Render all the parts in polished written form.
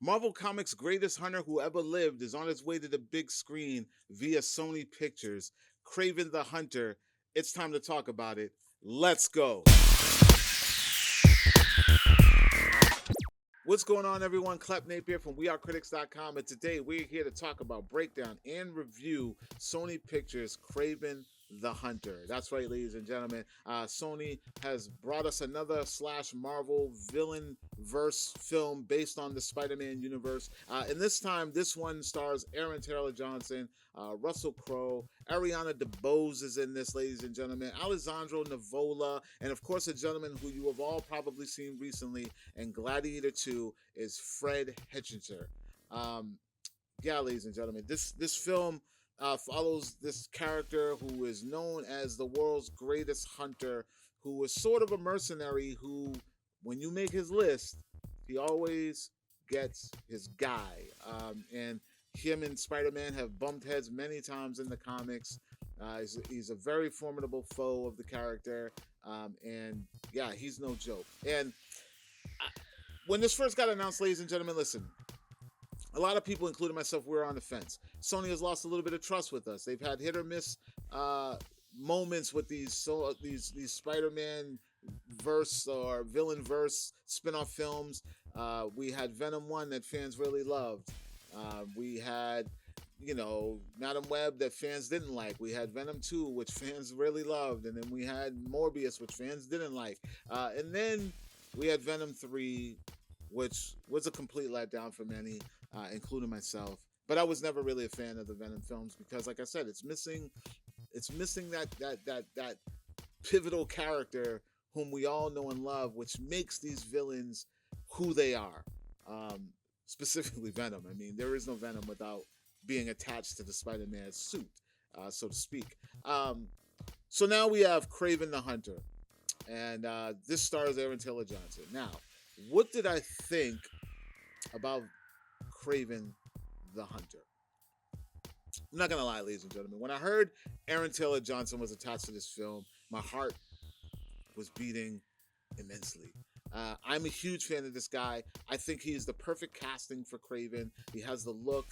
Marvel Comics' greatest hunter who ever lived is on his way to the big screen via Sony Pictures. Kraven the Hunter. It's time to talk about it. Let's go. What's going on, everyone? Klep Napier from wearecritics.com, and today we're here to talk about, breakdown, and review Sony Pictures' Kraven the Hunter. That's right, ladies and gentlemen. Sony has brought us another slash Marvel villain verse film based on the Spider-Man universe. And this time, this one stars Aaron Taylor Johnson, Russell Crowe, Ariana DeBose is in this, ladies and gentlemen, Alessandro Nivola, and of course, a gentleman who you have all probably seen recently in Gladiator 2 is Fred Hechinger. Um, yeah, ladies and gentlemen, this film follows this character who is known as the world's greatest hunter, who is sort of a mercenary who, when you make his list, he always gets his guy. And him and Spider-Man have bumped heads many times in the comics. He's a very formidable foe of the character, and yeah, he's no joke. And when this first got announced, ladies and gentlemen, listen, a lot of people, including myself, we were on the fence. Sony has lost a little bit of trust with us. They've had hit or miss moments with these Spider-Man verse or villain verse spin-off films. We had Venom 1 that fans really loved. We had, Madam Web that fans didn't like. We had Venom 2, which fans really loved. And then we had Morbius, which fans didn't like. And then we had Venom 3, which was a complete letdown for many, including myself. But I was never really a fan of the Venom films because, like I said, it's missing that pivotal character whom we all know and love, which makes these villains who they are. Specifically Venom. I mean, there is no Venom without being attached to the Spider-Man suit, so to speak. So now we have Kraven the Hunter, and this stars Aaron Taylor Johnson. Now, what did I think about Kraven the Hunter? I'm not gonna lie, ladies and gentlemen. When I heard Aaron Taylor Johnson was attached to this film, my heart was beating immensely. I'm a huge fan of this guy. I think he is the perfect casting for Kraven. He has the look,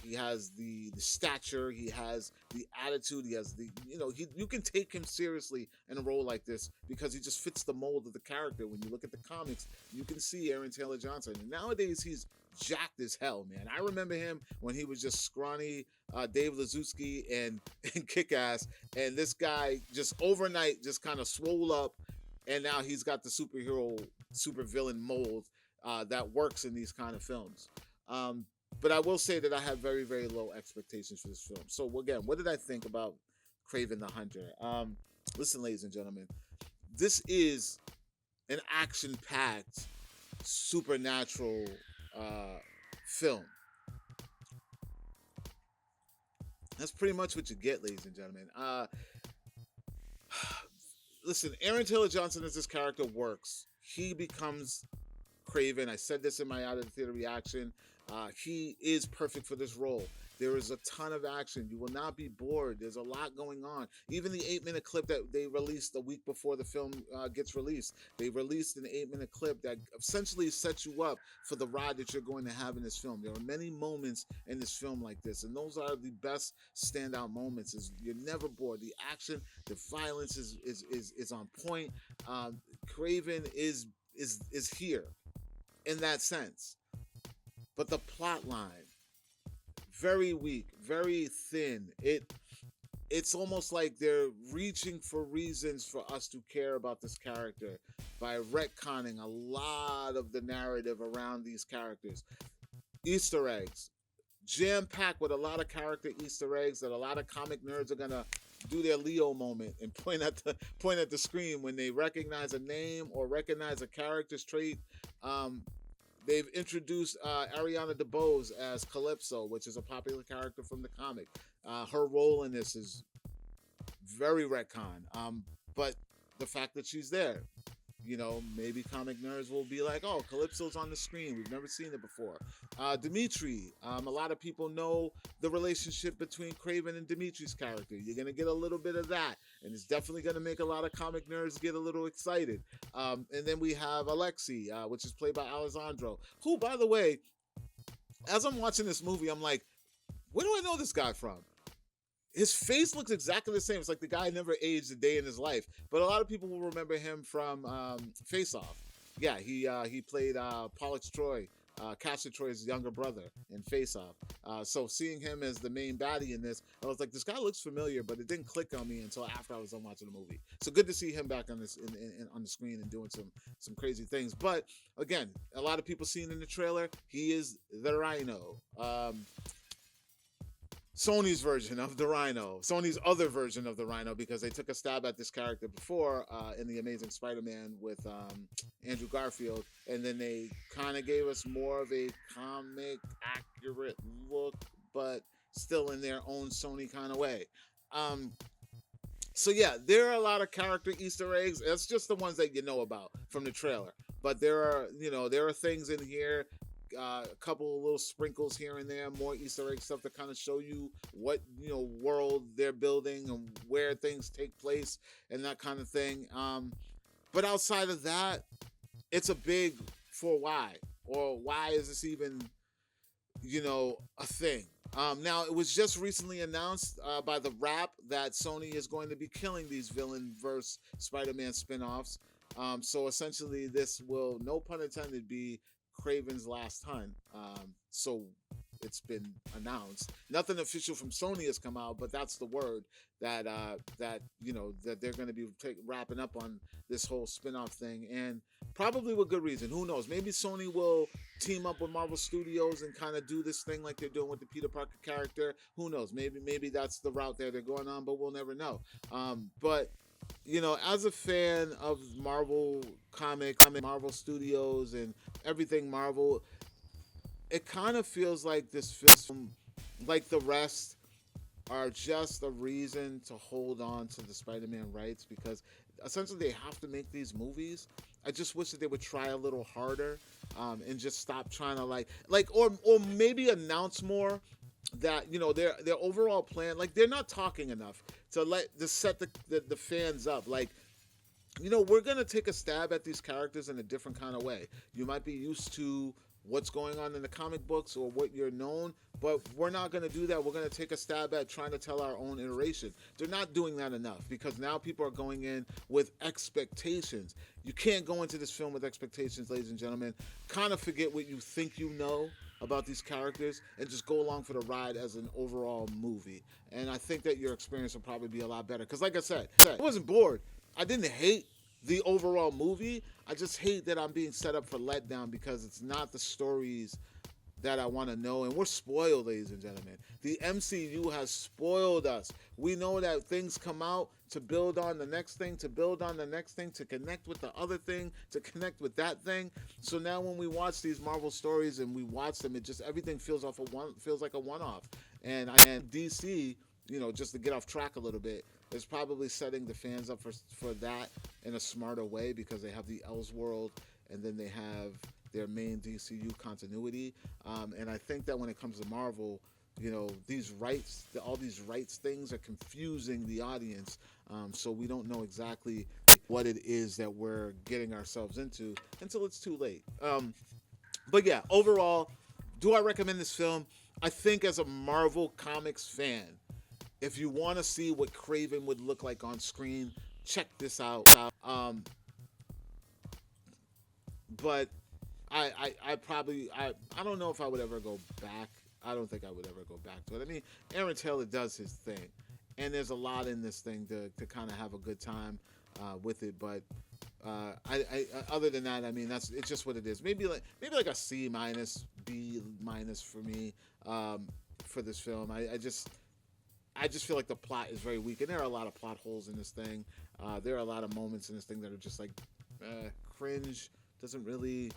he has the stature, he has the attitude, he has you can take him seriously in a role like this because he just fits the mold of the character. When you look at the comics, you can see Aaron Taylor Johnson. And nowadays, he's jacked as hell, man. I remember him when he was just scrawny Dave Lazuski and Kick-Ass, and this guy just overnight just kind of swole up, and now he's got the super villain mold that works in these kind of films. But I will say that I have very, very low expectations for this film. So again, what did I think about Kraven the Hunter? Listen, ladies and gentlemen, this is an action-packed, supernatural film. That's pretty much what you get, ladies and gentlemen. Listen, Aaron Taylor Johnson as this character works. He becomes Kraven. I said this in my out of the theater reaction. He is perfect for this role. There is a ton of action. You will not be bored. There's a lot going on. Even the 8-minute clip that they released a week before the film gets released, they released an 8-minute clip that essentially sets you up for the ride that you're going to have in this film. There are many moments in this film like this, and those are the best standout moments. You're never bored. The action, the violence is on point. Kraven is here in that sense, but the plot line, very weak, very thin. It's almost like they're reaching for reasons for us to care about this character by retconning a lot of the narrative around these characters. Easter eggs, jam-packed with a lot of character Easter eggs that a lot of comic nerds are gonna do their Leo moment and point at the screen when they recognize a name or recognize a character's trait. They've introduced Ariana DeBose as Calypso, which is a popular character from the comic. Her role in this is very retcon, but the fact that she's there, maybe comic nerds will be like, oh, Calypso's on the screen. We've never seen it before. Dimitri, a lot of people know the relationship between Kraven and Dimitri's character. You're going to get a little bit of that, and it's definitely going to make a lot of comic nerds get a little excited. And then we have Alexi, which is played by Alessandro, who, by the way, As I'm watching this movie, I'm like, where do I know this guy from? His face looks exactly the same. It's like the guy never aged a day in his life. But a lot of people will remember him from Face Off. Yeah, he played Pollux Troy, Castor Troy's younger brother in Face Off. So seeing him as the main baddie in this, I was like, this guy looks familiar, but it didn't click on me until after I was done watching the movie. So good to see him back on this on the screen and doing some crazy things. But again, a lot of people seen in the trailer, he is the Rhino. Sony's version of the Rhino, Sony's other version of the Rhino, because they took a stab at this character before in the Amazing Spider-Man with Andrew Garfield, and then they kind of gave us more of a comic accurate look, but still in their own Sony kind of way. So yeah, there are a lot of character Easter eggs. It's just the ones that you know about from the trailer, but there are things in here. A couple of little sprinkles here and there, more Easter egg stuff to kind of show you what world they're building and where things take place and that kind of thing. But outside of that, it's a big for why, or why is this even a thing? Now it was just recently announced by the Wrap that Sony is going to be killing these villain verse Spider-Man spin-offs. So essentially, this will, no pun intended, be Kraven's last hunt. So it's been announced. Nothing official from Sony has come out, but that's the word that that they're going to be wrapping up on this whole spin-off thing, and probably with good reason. Who knows? Maybe Sony will team up with Marvel Studios and kind of do this thing like they're doing with the Peter Parker character. Who knows? Maybe that's the route they're going on, but we'll never know. But as a fan of Marvel Comics, Marvel Studios, and everything Marvel, it kind of feels like this film, like the rest, are just a reason to hold on to the Spider-Man rights, because essentially they have to make these movies. I just wish that they would try a little harder and just stop trying to or maybe announce more that their overall plan. Like, they're not talking enough to set the fans up. Like, we're gonna take a stab at these characters in a different kind of way. You might be used to what's going on in the comic books or what you're known, but we're not going to do that. We're going to take a stab at trying to tell our own iteration. They're not doing that enough, because now people are going in with expectations. You can't go into this film with expectations, ladies and gentlemen. Kind of forget what you think you know about these characters and just go along for the ride as an overall movie. And I think that your experience will probably be a lot better, because like I said, I wasn't bored. I didn't hate the overall movie. I just hate that I'm being set up for letdown, because it's not the stories that I want to know. And we're spoiled, ladies and gentlemen. The MCU has spoiled us. We know that things come out to build on the next thing, to build on the next thing, to connect with the other thing, to connect with that thing. So now when we watch these Marvel stories and we watch them, it just, everything feels like a one-off. And DC, just to get off track a little bit, is probably setting the fans up for that in a smarter way, because they have the Elseworld and then they have their main DCU continuity. And I think that when it comes to Marvel, these rights, all these rights things are confusing the audience. So we don't know exactly what it is that we're getting ourselves into until it's too late. But yeah, overall, do I recommend this film? I think as a Marvel Comics fan, if you want to see what Kraven would look like on screen, check this out. But I don't know if I would ever go back. I don't think I would ever go back to it. I mean, Aaron Taylor does his thing, and there's a lot in this thing to kind of have a good time with it. But I other than that, I mean, it's just what it is. Maybe like a C minus, B minus for me for this film. I just feel like the plot is very weak, and there are a lot of plot holes in this thing. There are a lot of moments in this thing that are just like cringe. Doesn't really.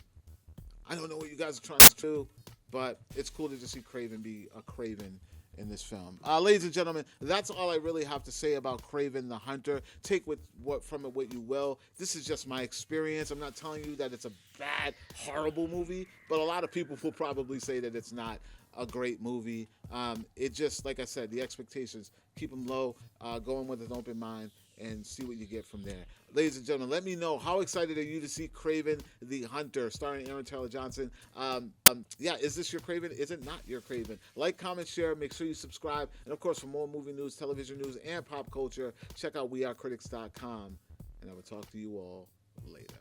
I don't know what you guys are trying to do, but it's cool to just see Kraven be a Kraven in this film. Ladies and gentlemen, that's all I really have to say about Kraven the Hunter. Take what from it what you will. This is just my experience. I'm not telling you that it's a bad, horrible movie, but a lot of people will probably say that it's not a great movie. It just, like I said, the expectations, keep them low, go in with an open mind, and see what you get from there. ladies and gentlemen, let me know, how excited are you to see Kraven the Hunter, starring Aaron Taylor Johnson? Yeah, is this your Kraven? Is it not your Kraven? Like, comment, share. Make sure you subscribe. And, of course, for more movie news, television news, and pop culture, check out wearecritics.com. And I will talk to you all later.